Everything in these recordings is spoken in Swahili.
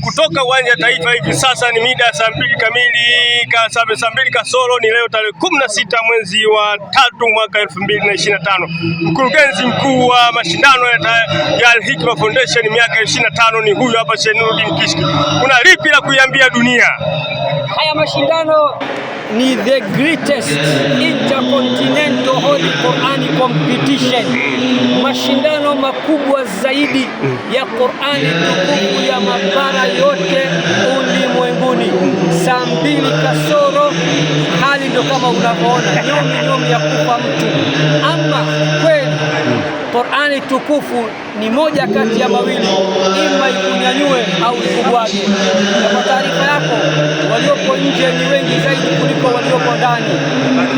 Kutoka uwanja wa Taifa hivi sasa ni mida saa 2 kamili, saa 2 kasoro. Ni leo tarehe 16 mwezi wa 3 mwaka 2025. Mkurugenzi mkuu wa mashindano ya Al Hikma Foundation miaka 25 ni huyu hapa, Sheikh Nuruddin Kishki. Kuna lipi la kuiambia dunia? Haya mashindano ni the greatest intercontinental Holy Qur'ani competition, mashindano makubwa zaidi ya Qur'ani tukufu ya mabara yote ulimwenguni. Saa 2 kasoro, hali ndio kama unavyoona, nyomi ya kufa mtu. Ama kweli Qur'ani tukufu ni moja kati ya mawili, ima ikunyanyue au ikubwage. Na kwa taarifa yako, waliopo nje ni wengi zaidi kuliko waliopo ndani.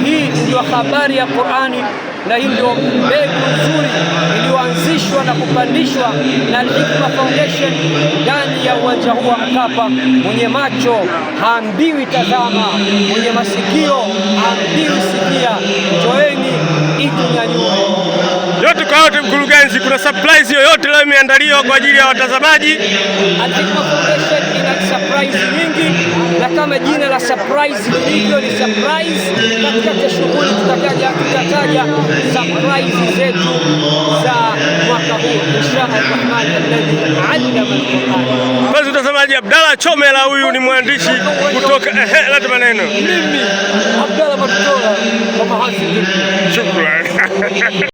Hii ndio habari ya Qur'ani, na hii ndio mbegu nzuri iliyoanzishwa na kupandishwa na Al Hikma Foundation ndani ya uwanja huu wa Mkapa. Mwenye macho haambiwi tazama, mwenye masikio haambiwi sikia. Njoeni itunyanyue. Yote kwa yote, mkurugenzi, kuna surprise yoyote leo imeandaliwa kwa ajili ya watazamaji? Al Hikma Foundation ina surprise nyingi, na kama jina la surprise lilivyo ni surprise, katika shughuli tutataja surprise zetu za mwaka huu inshallah rahman alladhi allama alquran. Basi mtazamaji, Abdalla Chomela huyu ni mwandishi kutoka leta maneno. Mimi Abdalla Matola wa Mahasi. Shukrani.